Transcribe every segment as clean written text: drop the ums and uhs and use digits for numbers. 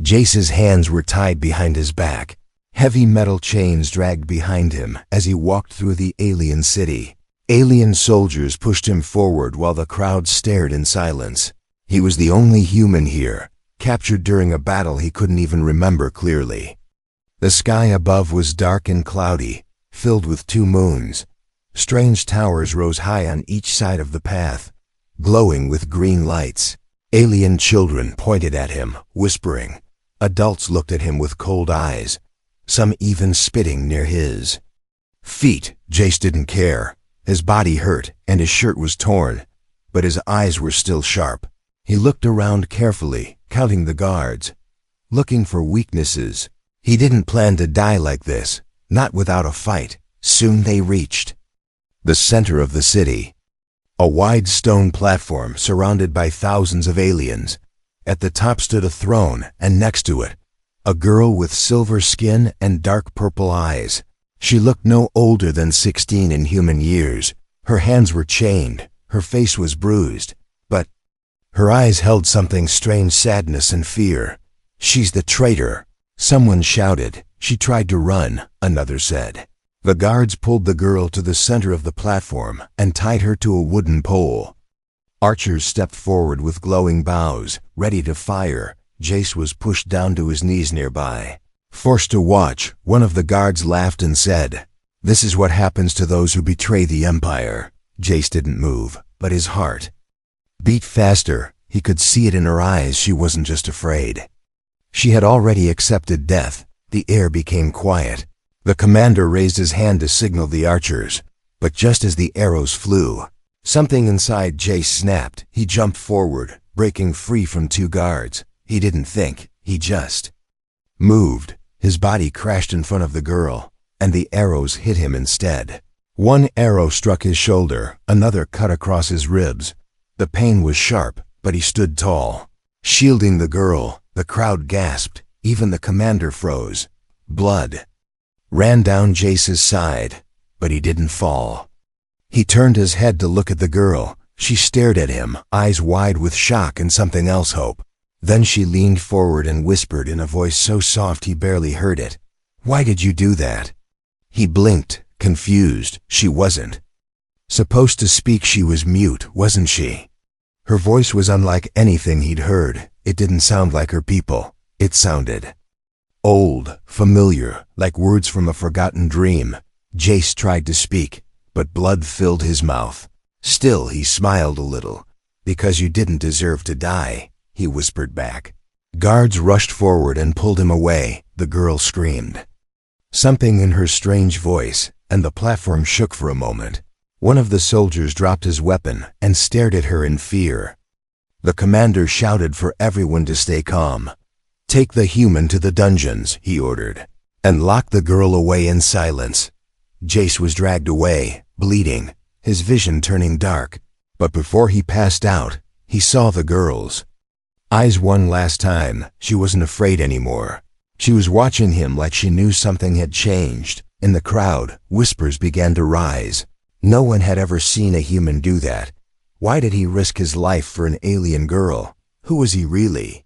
Jace's hands were tied behind his back. Heavy metal chains dragged behind him as he walked through the alien city. Alien soldiers pushed him forward while the crowd stared in silence. He was the only human here, captured during a battle he couldn't even remember clearly. The sky above was dark and cloudy, filled with two moons. Strange towers rose high on each side of the path, glowing with green lights. Alien children pointed at him, whispering. Adults looked at him with cold eyes, some even spitting near his feet. Jace didn't care. His body hurt and his shirt was torn, but his eyes were still sharp. He looked around carefully, counting the guards, looking for weaknesses. He didn't plan to die like this, not without a fight. Soon they reached the center of the city. A wide stone platform surrounded by thousands of aliens. At the top stood a throne, and next to it, a girl with silver skin and dark purple eyes. She looked no older than 16 in human years. Her hands were chained, her face was bruised, but her eyes held something strange sadness and fear. "She's the traitor," someone shouted. "She tried to run," another said. The guards pulled the girl to the center of the platform and tied her to a wooden pole. Archers stepped forward with glowing bows, ready to fire. Jace was pushed down to his knees nearby. Forced to watch, one of the guards laughed and said, "This is what happens to those who betray the Empire." Jace didn't move, but his heart beat faster. He could see it in her eyes. She wasn't just afraid. She had already accepted death. The air became quiet. The commander raised his hand to signal the archers, but just as the arrows flew, something inside Jace snapped. He jumped forward, breaking free from two guards. He didn't think, he just moved. His body crashed in front of the girl, and the arrows hit him instead. One arrow struck his shoulder, another cut across his ribs. The pain was sharp, but he stood tall, shielding the girl. The crowd gasped. Even the commander froze. Blood ran down Jace's side, but he didn't fall. He turned his head to look at the girl. She stared at him, eyes wide with shock and something else, hope. Then she leaned forward and whispered in a voice so soft he barely heard it, "Why did you do that?" He blinked, confused. She wasn't supposed to speak. She was mute, wasn't she? Her voice was unlike anything he'd heard. It didn't sound like her people. It sounded old, familiar, like words from a forgotten dream. Jace tried to speak, but blood filled his mouth. Still, he smiled a little. "Because you didn't deserve to die," he whispered back. Guards rushed forward and pulled him away. The girl screamed something in her strange voice, and the platform shook for a moment. One of the soldiers dropped his weapon and stared at her in fear. The commander shouted for everyone to stay calm. "Take the human to the dungeons," he ordered, "and lock the girl away in silence." Jace was dragged away, bleeding, his vision turning dark. But before he passed out, he saw the girl's eyes one last time. She wasn't afraid anymore. She was watching him like she knew something had changed. In the crowd, whispers began to rise. No one had ever seen a human do that. Why did he risk his life for an alien girl? Who was he really?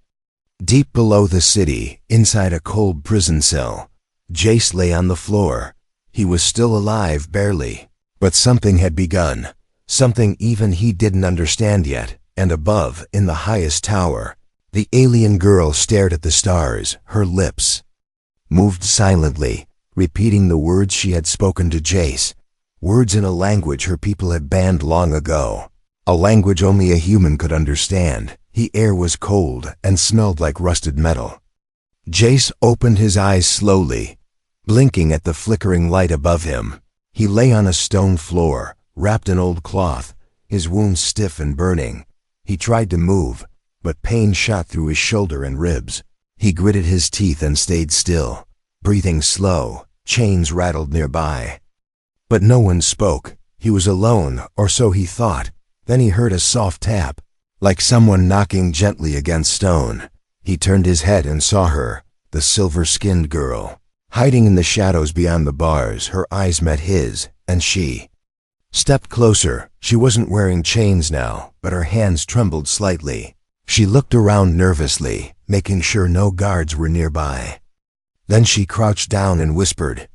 Deep below the city, inside a cold prison cell, Jace lay on the floor. He was still alive, barely, but something had begun. Something even he didn't understand yet. And above, in the highest tower, the alien girl stared at the stars. Her lips moved silently, repeating the words she had spoken to Jace. Words in a language her people had banned long ago. A language only a human could understand. The air was cold and smelled like rusted metal. Jace opened his eyes slowly, blinking at the flickering light above him. He lay on a stone floor, wrapped in old cloth, his wounds stiff and burning. He tried to move, but pain shot through his shoulder and ribs. He gritted his teeth and stayed still, breathing slow. Chains rattled nearby. But no one spoke. He was alone, or so he thought. Then he heard a soft tap, like someone knocking gently against stone. He turned his head and saw her, the silver-skinned girl, hiding in the shadows beyond the bars. Her eyes met his, and she stepped closer. She wasn't wearing chains now, but her hands trembled slightly. She looked around nervously, making sure no guards were nearby. Then she crouched down and whispered,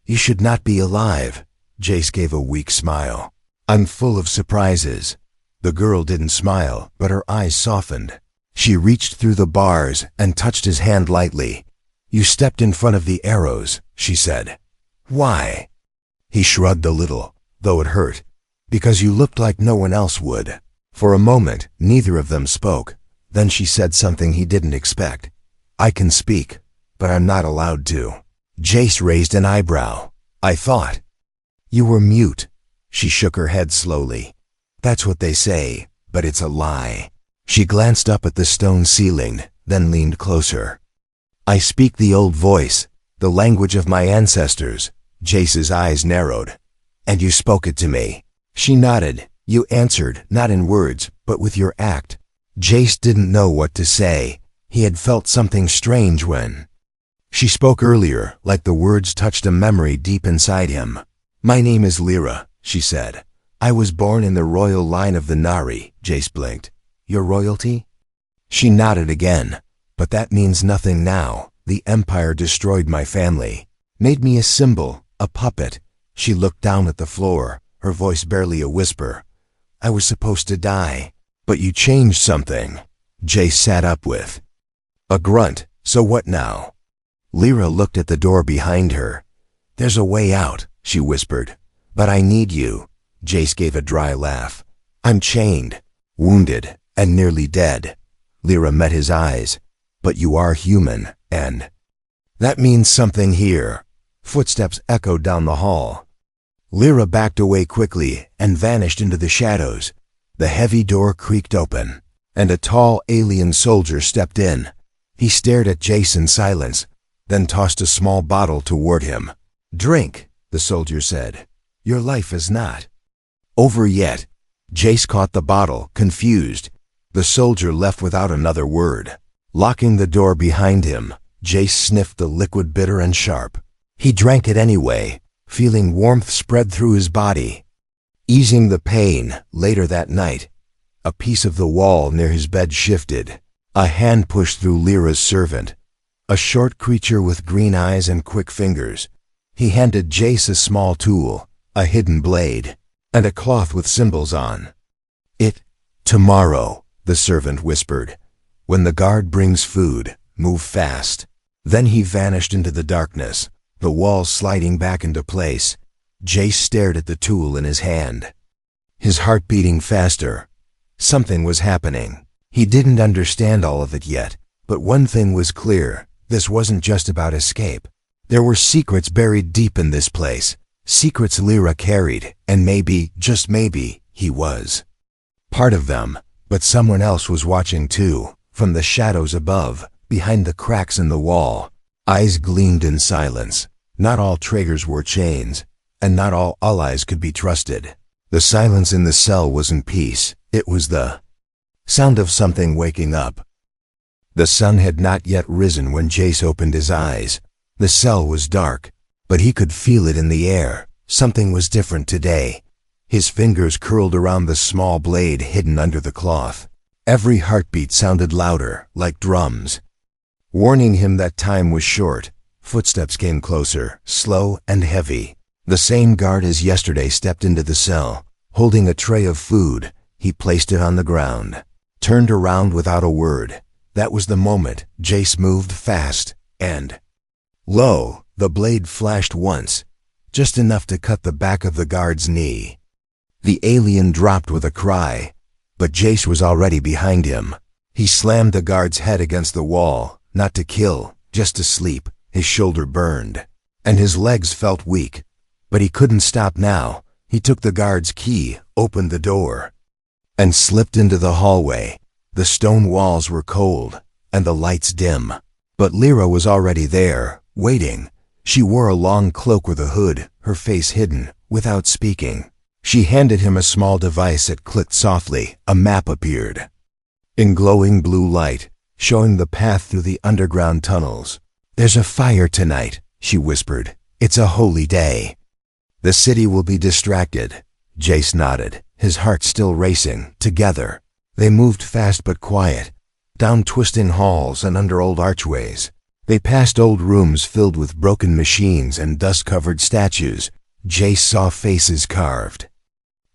"You should not be alive." Jace gave a weak smile. "I'm full of surprises." The girl didn't smile, but her eyes softened. She reached through the bars and touched his hand lightly. "You stepped in front of the arrows," she said. "Why?" He shrugged a little, though it hurt. "Because you looked like no one else would." For a moment, neither of them spoke. Then she said something he didn't expect. "I can speak, but I'm not allowed to." Jace raised an eyebrow. "I thought you were mute." She shook her head slowly. "That's what they say, but it's a lie." She glanced up at the stone ceiling, then leaned closer. "I speak the old voice, the language of my ancestors." Jace's eyes narrowed. "And you spoke it to me." She nodded. "You answered, not in words, but with your act." Jace didn't know what to say. He had felt something strange when she spoke earlier, like the words touched a memory deep inside him. "My name is Lyra," she said. "I was born in the royal line of the Nari." Jace blinked. "Your royalty?" She nodded again. "But that means nothing now. The Empire destroyed my family. Made me a symbol, a puppet." She looked down at the floor, her voice barely a whisper. "I was supposed to die. But you changed something." Jace sat up with a grunt. "So what now?" Lyra looked at the door behind her. "There's a way out," she whispered. "But I need you." Jace gave a dry laugh. "I'm chained, wounded, and nearly dead." Lyra met his eyes. "But you are human, and that means something here." Footsteps echoed down the hall. Lyra backed away quickly and vanished into the shadows. The heavy door creaked open, and a tall alien soldier stepped in. He stared at Jace in silence, then tossed a small bottle toward him. "Drink," the soldier said. "Your life is not over yet." Jace caught the bottle, confused. The soldier left without another word. Locking the door behind him, Jace sniffed the liquid bitter and sharp. He drank it anyway, feeling warmth spread through his body. Easing the pain, later that night, a piece of the wall near his bed shifted. A hand pushed through Lyra's servant, a short creature with green eyes and quick fingers. He handed Jace a small tool, a hidden blade, and a cloth with symbols on it. "Tomorrow," the servant whispered. "When the guard brings food, move fast." Then he vanished into the darkness, the walls sliding back into place. Jace stared at the tool in his hand, his heart beating faster. Something was happening. He didn't understand all of it yet, but one thing was clear. This wasn't just about escape. There were secrets buried deep in this place, secrets Lyra carried, and maybe, just maybe, he was part of them. But someone else was watching too, from the shadows above, behind the cracks in the wall. Eyes gleamed in silence. Not all traitors wore chains, and not all allies could be trusted. The silence in the cell wasn't peace. It was the sound of something waking up. The sun had not yet risen when Jace opened his eyes. The cell was dark, but he could feel it in the air. Something was different today. His fingers curled around the small blade hidden under the cloth. Every heartbeat sounded louder, like drums, warning him that time was short. Footsteps came closer, slow and heavy. The same guard as yesterday stepped into the cell, holding a tray of food. He placed it on the ground, turned around without a word. That was the moment. Jace moved fast, and lo, the blade flashed once, just enough to cut the back of the guard's knee. The alien dropped with a cry, but Jace was already behind him. He slammed the guard's head against the wall, not to kill, just to sleep. His shoulder burned, and his legs felt weak. But he couldn't stop now. He took the guard's key, opened the door, and slipped into the hallway. The stone walls were cold, and the lights dim. But Lyra was already there, waiting. She wore a long cloak with a hood, her face hidden, without speaking. She handed him a small device that clicked softly. A map appeared, in glowing blue light, showing the path through the underground tunnels. "There's a fire tonight," she whispered. "It's a holy day. The city will be distracted." Jace nodded, his heart still racing. Together, they moved fast but quiet. down twisting halls and under old archways. They passed old rooms filled with broken machines and dust-covered statues. Jace saw faces carved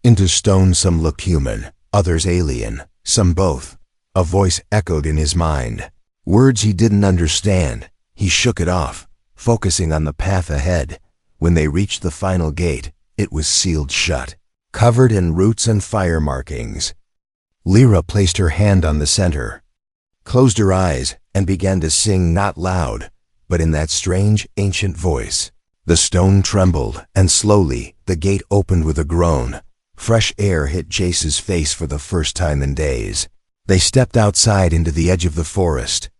into stone. Some looked human, others alien, some both. A voice echoed in his mind. Words he didn't understand. He shook it off, focusing on the path ahead. When they reached the final gate, it was sealed shut, covered in roots and fire markings. Lyra placed her hand on the center, closed her eyes, and began to sing, not loud, but in that strange, ancient voice. The stone trembled, and slowly the gate opened with a groan. Fresh air hit Jace's face for the first time in days. They stepped outside into the edge of the forest,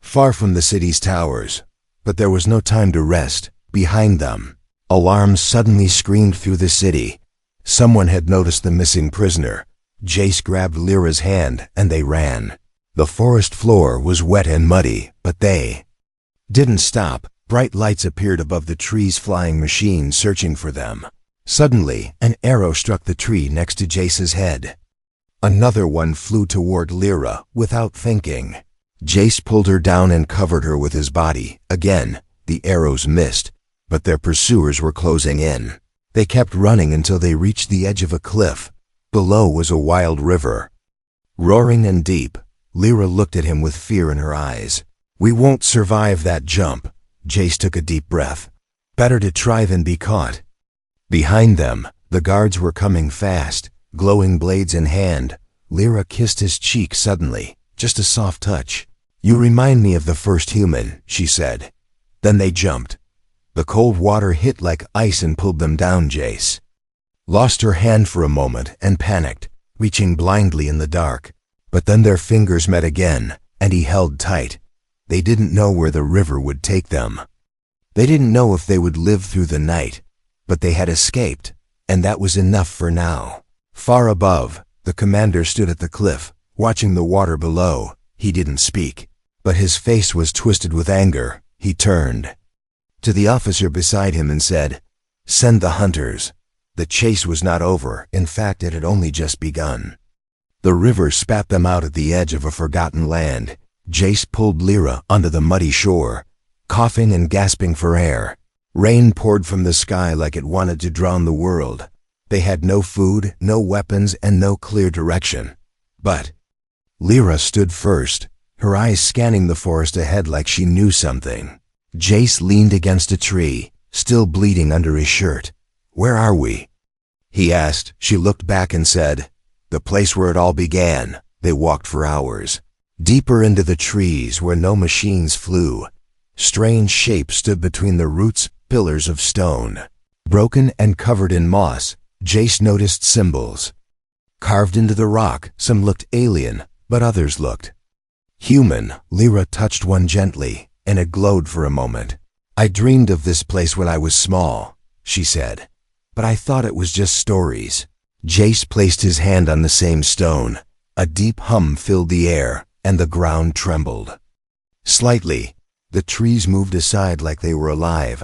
far from the city's towers. But there was no time to rest. Behind them, alarms suddenly screamed through the city. Someone had noticed the missing prisoner. Jace grabbed Lyra's hand, and they ran. The forest floor was wet and muddy, but they didn't stop. Bright lights appeared above the trees, flying machines searching for them. Suddenly, an arrow struck the tree next to Jace's head. Another one flew toward Lyra without thinking. Jace pulled her down and covered her with his body. Again, the arrows missed, but their pursuers were closing in. They kept running until they reached the edge of a cliff. Below was a wild river, roaring and deep. Lyra looked at him with fear in her eyes. We won't survive that jump. Jace took a deep breath. Better to try than be caught. Behind them, the guards were coming fast, glowing blades in hand. Lyra kissed his cheek suddenly, just a soft touch. You remind me of the first human, she said. Then they jumped. The cold water hit like ice and pulled them down. Jace lost her hand for a moment and panicked, reaching blindly in the dark. But then their fingers met again, and he held tight. They didn't know where the river would take them. They didn't know if they would live through the night, but they had escaped, and that was enough for now. Far above, the commander stood at the cliff, watching the water below. He didn't speak, but his face was twisted with anger. He turned to the officer beside him and said, "Send the hunters." The chase was not over. In fact, it had only just begun. The river spat them out at the edge of a forgotten land. Jace pulled Lyra onto the muddy shore, coughing and gasping for air. Rain poured from the sky like it wanted to drown the world. They had no food, no weapons, and no clear direction. But Lyra stood first, her eyes scanning the forest ahead like she knew something. Jace leaned against a tree, still bleeding under his shirt. "Where are we?" he asked. She looked back and said, "The place where it all began." They walked for hours, deeper into the trees where no machines flew. Strange shapes stood between the roots, pillars of stone, broken and covered in moss. Jace noticed symbols carved into the rock. Some looked alien, but others looked human. Lyra touched one gently, and it glowed for a moment. "I dreamed of this place when I was small," she said, "but I thought it was just stories." Jace placed his hand on the same stone. A deep hum filled the air, and the ground trembled slightly. The trees moved aside like they were alive.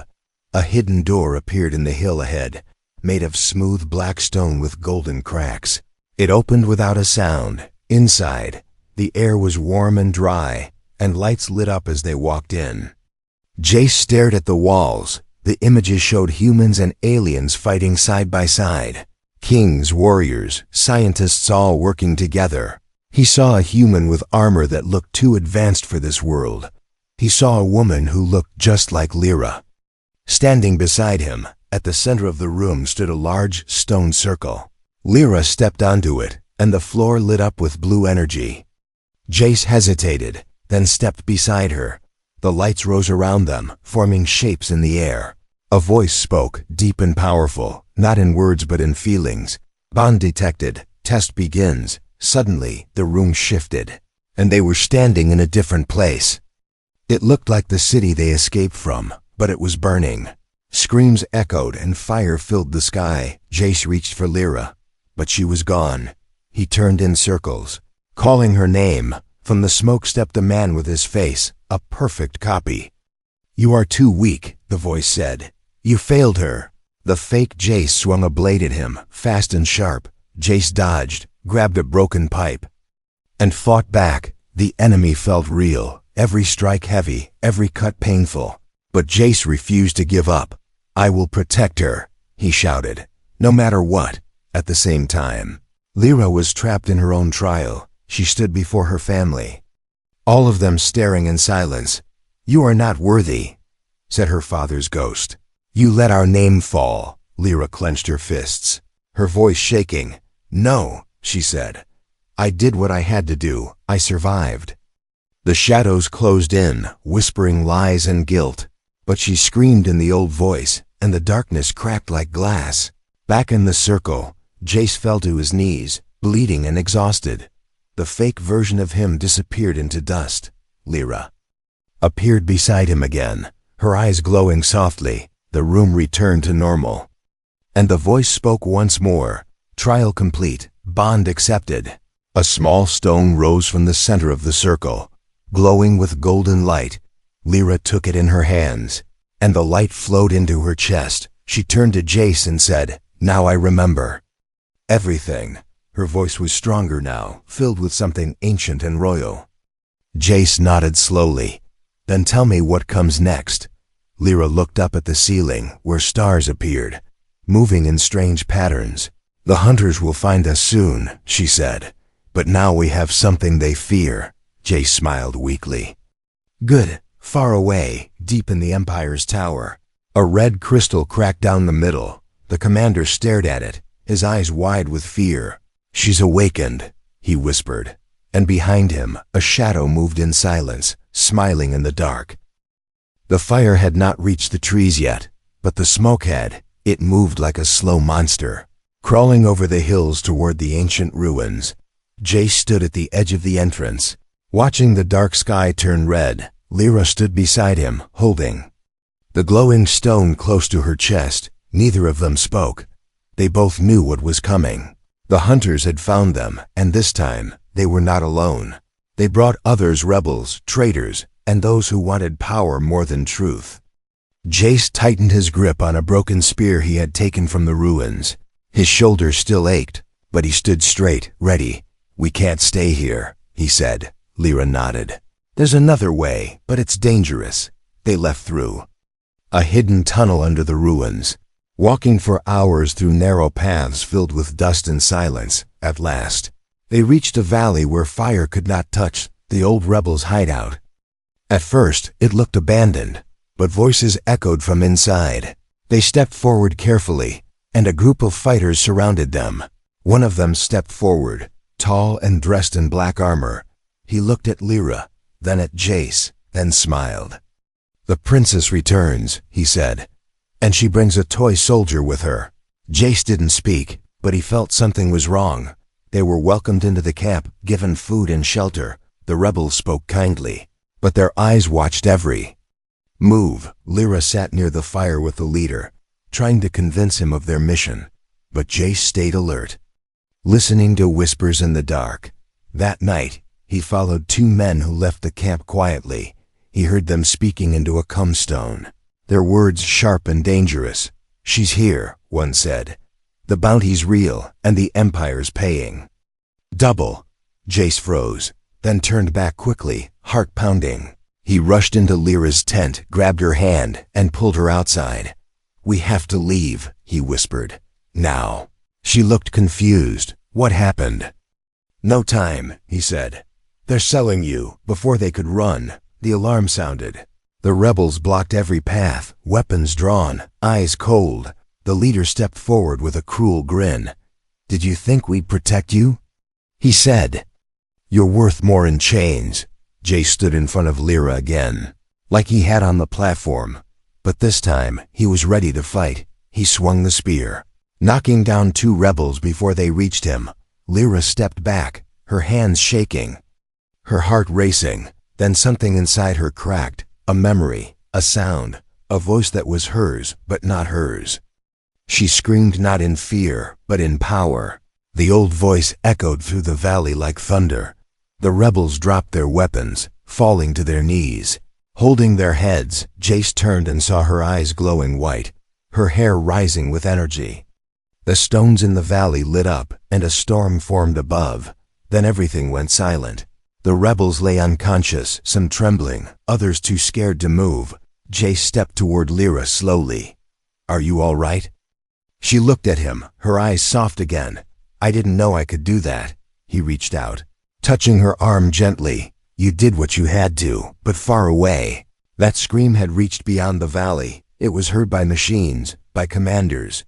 A hidden door appeared in the hill ahead, made of smooth black stone with golden cracks. It opened without a sound. Inside, the air was warm and dry, and lights lit up as they walked in. Jace stared at the walls. The images showed humans and aliens fighting side by side. Kings, warriors, scientists all working together. He saw a human with armor that looked too advanced for this world. He saw a woman who looked just like Lyra. Standing beside him, at the center of the room stood a large stone circle. Lyra stepped onto it, and the floor lit up with blue energy. Jace hesitated, then stepped beside her. The lights rose around them, forming shapes in the air. A voice spoke, deep and powerful, not in words but in feelings. "Bond detected. Test begins." Suddenly, the room shifted, and they were standing in a different place. It looked like the city they escaped from, but it was burning. Screams echoed and fire filled the sky. Jace reached for Lyra, but she was gone. He turned in circles, calling her name. From the smoke stepped a man with his face, a perfect copy. "You are too weak," the voice said. "You failed her." The fake Jace swung a blade at him, fast and sharp. Jace dodged, grabbed a broken pipe, and fought back. The enemy felt real, every strike heavy, every cut painful. But Jace refused to give up. "I will protect her," he shouted, "no matter what." At the same time, Lyra was trapped in her own trial. She stood before her family, all of them staring in silence. "You are not worthy," said her father's ghost. "You let our name fall." Lyra clenched her fists, her voice shaking. "No," she said. "I did what I had to do. I survived." The shadows closed in, whispering lies and guilt. But she screamed in the old voice, and the darkness cracked like glass. Back in the circle, Jace fell to his knees, bleeding and exhausted. The fake version of him disappeared into dust. Lyra appeared beside him again, her eyes glowing softly. The room returned to normal. And the voice spoke once more. "Trial complete, bond accepted." A small stone rose from the center of the circle, glowing with golden light. Lyra took it in her hands, and the light flowed into her chest. She turned to Jace and said, "Now I remember everything." Her voice was stronger now, filled with something ancient and royal. Jace nodded slowly. "Then tell me what comes next." Lyra looked up at the ceiling, where stars appeared, moving in strange patterns. "The hunters will find us soon," she said. "But now we have something they fear." Jace smiled weakly. "Good." Far away, deep in the Empire's tower, a red crystal cracked down the middle. The commander stared at it, his eyes wide with fear. "She's awakened," he whispered, and behind him a shadow moved in silence, smiling in the dark. The fire had not reached the trees yet, but the smoke had. It moved like a slow monster, crawling over the hills toward the ancient ruins. Jace stood at the edge of the entrance, watching the dark sky turn red. Lyra stood beside him, holding the glowing stone close to her chest. Neither of them spoke. They both knew what was coming. The hunters had found them, and this time they were not alone. They brought others, rebels, traitors, and those who wanted power more than truth. Jace tightened his grip on a broken spear he had taken from the ruins. His shoulders still ached, but he stood straight, ready. "We can't stay here," he said. Lyra nodded. "There's another way, but it's dangerous." They left through a hidden tunnel under the ruins, walking for hours through narrow paths filled with dust and silence. At last, they reached a valley where fire could not touch, the old rebels' hideout. At first, it looked abandoned, but voices echoed from inside. They stepped forward carefully, and a group of fighters surrounded them. One of them stepped forward, tall and dressed in black armor. He looked at Lyra, then at Jace, then smiled. "The princess returns," he said, "and she brings a toy soldier with her." Jace didn't speak, but he felt something was wrong. They were welcomed into the camp, given food and shelter. The rebels spoke kindly, but their eyes watched every move. Lyra sat near the fire with the leader, trying to convince him of their mission, but Jace stayed alert, listening to whispers in the dark. That night, he followed two men who left the camp quietly. He heard them speaking into a cumstone, their words sharp and dangerous. "She's here," one said. "The bounty's real, and the Empire's paying double." Jace froze, then turned back quickly, heart pounding. He rushed into Lyra's tent, grabbed her hand, and pulled her outside. "We have to leave," he whispered. "Now." She looked confused. "What happened?" "No time," he said. "They're selling you." Before they could run, the alarm sounded. The rebels blocked every path, weapons drawn, eyes cold. The leader stepped forward with a cruel grin. "Did you think we'd protect you?" he said. "You're worth more in chains." Jace stood in front of Lyra again, like he had on the platform. But this time, he was ready to fight. He swung the spear, knocking down two rebels before they reached him. Lyra stepped back, her hands shaking, her heart racing. Then something inside her cracked, a memory, a sound, a voice that was hers, but not hers. She screamed not in fear, but in power. The old voice echoed through the valley like thunder. The rebels dropped their weapons, falling to their knees. Holding their heads, Jace turned and saw her eyes glowing white, her hair rising with energy. The stones in the valley lit up, and a storm formed above. Then everything went silent. The rebels lay unconscious, some trembling, others too scared to move. Jace stepped toward Lyra slowly. "Are you all right?" She looked at him, her eyes soft again. "I didn't know I could do that." He reached out, touching her arm gently. "You did what you had to, but far away." That scream had reached beyond the valley. It was heard by machines, by commanders,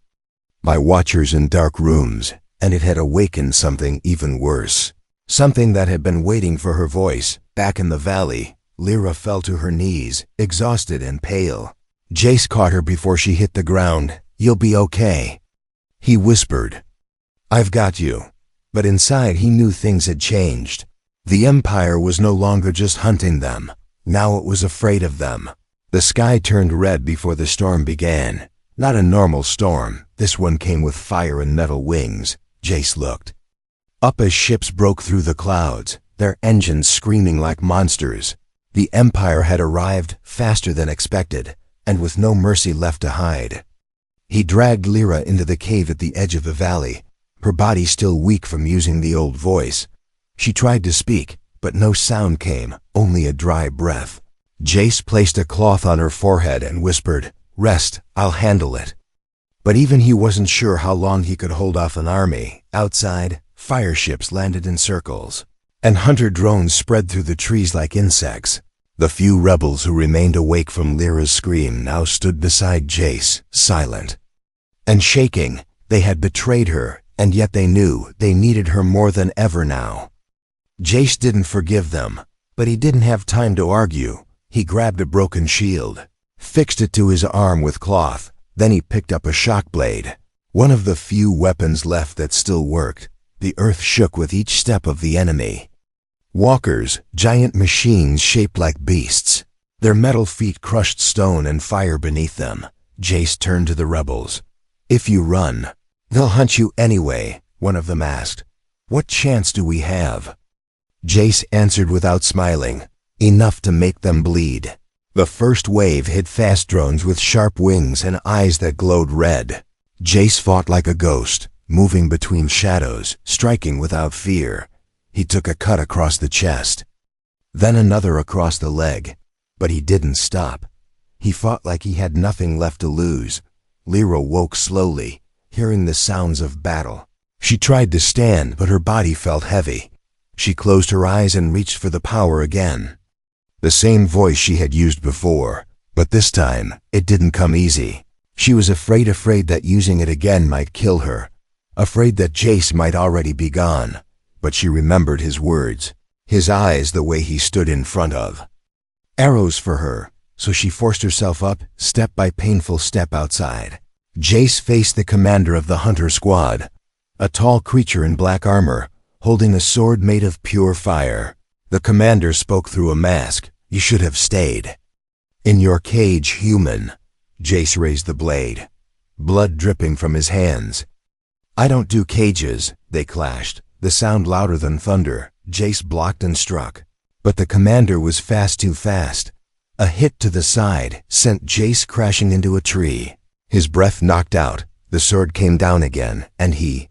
by watchers in dark rooms, and it had awakened something even worse. Something that had been waiting for her voice. Back in the valley, Lyra fell to her knees, exhausted and pale. Jace caught her before she hit the ground. "You'll be okay," he whispered. "I've got you." But inside he knew things had changed. The Empire was no longer just hunting them. Now it was afraid of them. The sky turned red before the storm began. Not a normal storm. This one came with fire and metal wings. Jace looked up as ships broke through the clouds, their engines screaming like monsters. The Empire had arrived faster than expected, and with no mercy left to hide. He dragged Lyra into the cave at the edge of the valley, her body still weak from using the old voice. She tried to speak, but no sound came, only a dry breath. Jace placed a cloth on her forehead and whispered, "Rest, I'll handle it." But even he wasn't sure how long he could hold off an army. Outside, fire ships landed in circles, and hunter drones spread through the trees like insects. The few rebels who remained awake from Lyra's scream now stood beside Jace, silent and shaking. They had betrayed her, and yet they knew they needed her more than ever now. Jace didn't forgive them, but he didn't have time to argue. He grabbed a broken shield, fixed it to his arm with cloth. Then he picked up a shock blade, one of the few weapons left that still worked. The earth shook with each step of the enemy. Walkers, giant machines shaped like beasts. Their metal feet crushed stone and fire beneath them. Jace turned to the rebels. "If you run, they'll hunt you anyway," one of them asked. "What chance do we have?" Jace answered without smiling, "Enough to make them bleed." The first wave hit fast drones with sharp wings and eyes that glowed red. Jace fought like a ghost, moving between shadows, striking without fear. He took a cut across the chest, then another across the leg, but he didn't stop. He fought like he had nothing left to lose. Lyra woke slowly, hearing the sounds of battle. She tried to stand, but her body felt heavy. She closed her eyes and reached for the power again. The same voice she had used before, but this time it didn't come easy. She was afraid that using it again might kill her, afraid that Jace might already be gone. But she remembered his words, his eyes, the way he stood in front of arrows for her, so she forced herself up, step by painful step outside. Jace faced the commander of the hunter squad, a tall creature in black armor, holding a sword made of pure fire. The commander spoke through a mask. "You should have stayed in your cage, human." Jace raised the blade, blood dripping from his hands. "I don't do cages." They clashed, the sound louder than thunder. Jace blocked and struck, but the commander was too fast. A hit to the side sent Jace crashing into a tree. His breath knocked out, the sword came down again, and he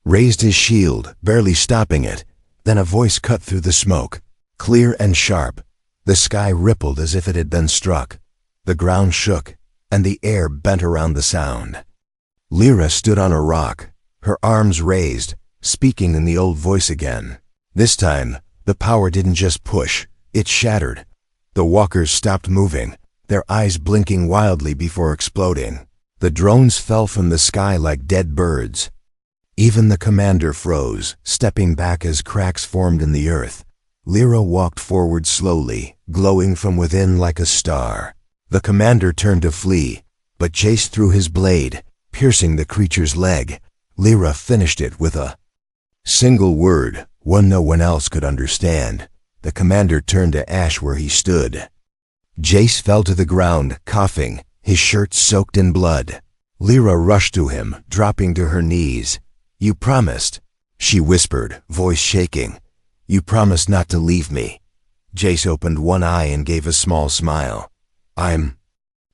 raised his shield, barely stopping it. Then a voice cut through the smoke, clear and sharp. The sky rippled as if it had been struck. The ground shook, and the air bent around the sound. Lyra stood on a rock, her arms raised, speaking in the old voice again. This time, the power didn't just push, it shattered. The walkers stopped moving, their eyes blinking wildly before exploding. The drones fell from the sky like dead birds. Even the commander froze, stepping back as cracks formed in the earth. Lyra walked forward slowly, glowing from within like a star. The commander turned to flee, but Jace threw his blade, piercing the creature's leg. Lyra finished it with a single word, one no one else could understand. The commander turned to ash where he stood. Jace fell to the ground, coughing, his shirt soaked in blood. Lyra rushed to him, dropping to her knees. "You promised," she whispered, voice shaking. "You promised not to leave me." Jace opened one eye and gave a small smile. "I'm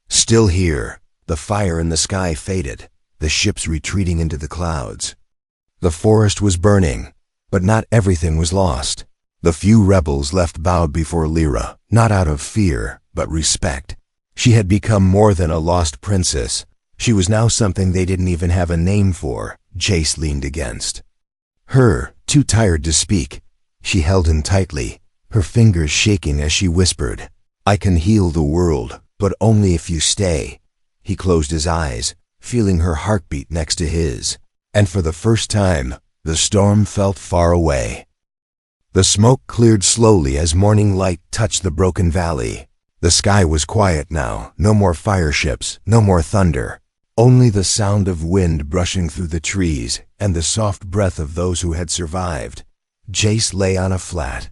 still here." The fire in the sky faded, the ships retreating into the clouds. The forest was burning, but not everything was lost. The few rebels left bowed before Lyra, not out of fear, but respect. She had become more than a lost princess. She was now something they didn't even have a name for. Jace leaned against her, too tired to speak. She held him tightly, her fingers shaking as she whispered, "I can heal the world, but only if you stay." He closed his eyes, feeling her heartbeat next to his, and for the first time, the storm felt far away. The smoke cleared slowly as morning light touched the broken valley. The sky was quiet now, no more fire ships, no more thunder. Only the sound of wind brushing through the trees and the soft breath of those who had survived. Jace lay on a flat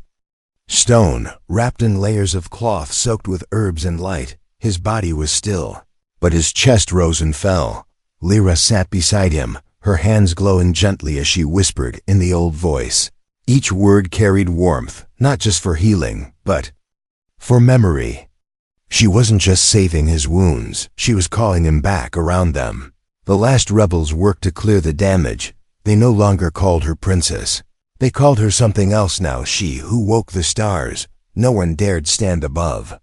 stone, wrapped in layers of cloth soaked with herbs and light. His body was still, but his chest rose and fell. Lyra sat beside him, her hands glowing gently as she whispered in the old voice. Each word carried warmth, not just for healing, but for memory. She wasn't just saving his wounds, she was calling him back around them. The last rebels worked to clear the damage. They no longer called her princess. They called her something else now, she who woke the stars. No one dared stand above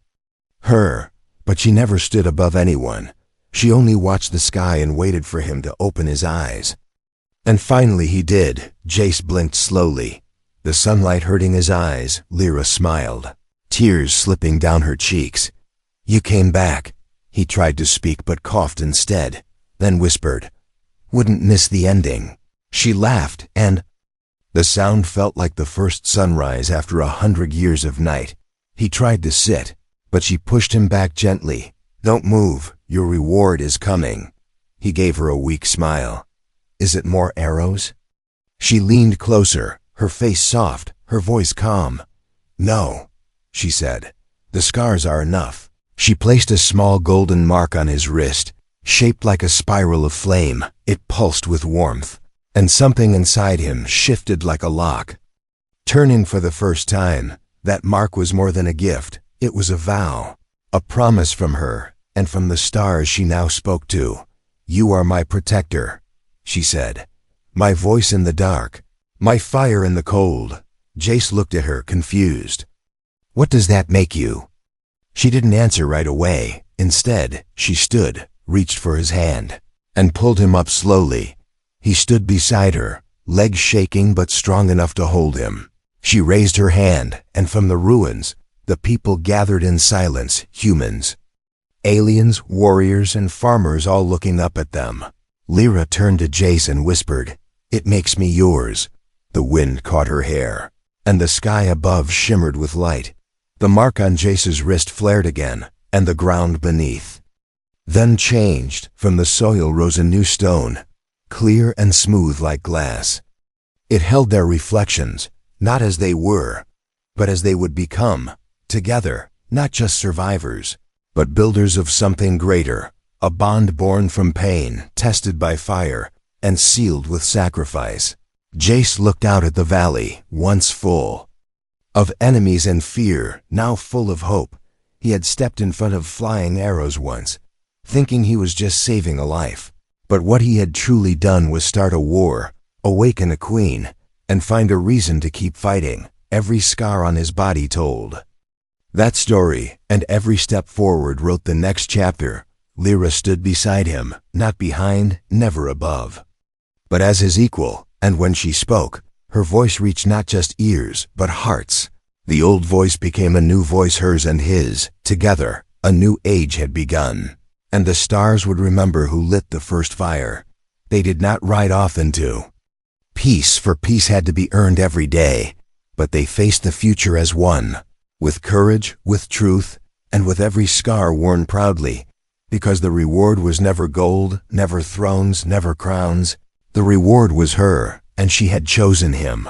her, but she never stood above anyone. She only watched the sky and waited for him to open his eyes. And finally he did. Jace blinked slowly, the sunlight hurting his eyes. Lyra smiled, tears slipping down her cheeks. "You came back." He tried to speak but coughed instead, then whispered, "Wouldn't miss the ending." She laughed, and the sound felt like the first sunrise after 100 years of night. He tried to sit, but she pushed him back gently. "Don't move, your reward is coming." He gave her a weak smile. "Is it more arrows?" She leaned closer, her face soft, her voice calm. "No," she said. "The scars are enough." She placed a small golden mark on his wrist, shaped like a spiral of flame. It pulsed with warmth, and something inside him shifted like a lock. Turning for the first time, that mark was more than a gift. It was a vow, a promise from her, and from the stars she now spoke to. "You are my protector," she said. "My voice in the dark, my fire in the cold." Jace looked at her, confused. "What does that make you?" She didn't answer right away. Instead, she stood, reached for his hand, and pulled him up slowly. He stood beside her, legs shaking but strong enough to hold him. She raised her hand, and from the ruins, the people gathered in silence, humans, aliens, warriors, and farmers all looking up at them. Lyra turned to Jace and whispered, "It makes me yours." The wind caught her hair, and the sky above shimmered with light. The mark on Jace's wrist flared again, and the ground beneath then changed. From the soil rose a new stone, clear and smooth like glass. It held their reflections, not as they were, but as they would become, together, not just survivors, but builders of something greater, a bond born from pain, tested by fire, and sealed with sacrifice. Jace looked out at the valley, once full of enemies and fear, now full of hope. He had stepped in front of flying arrows once, thinking he was just saving a life. But what he had truly done was start a war, awaken a queen, and find a reason to keep fighting. Every scar on his body told that story, and every step forward wrote the next chapter. Lyra stood beside him, not behind, never above, but as his equal, and when she spoke, her voice reached not just ears, but hearts. The old voice became a new voice, hers and his. Together, a new age had begun, and the stars would remember who lit the first fire. They did not ride off into peace, for peace had to be earned every day, but they faced the future as one, with courage, with truth, and with every scar worn proudly, because the reward was never gold, never thrones, never crowns. The reward was her, and she had chosen him.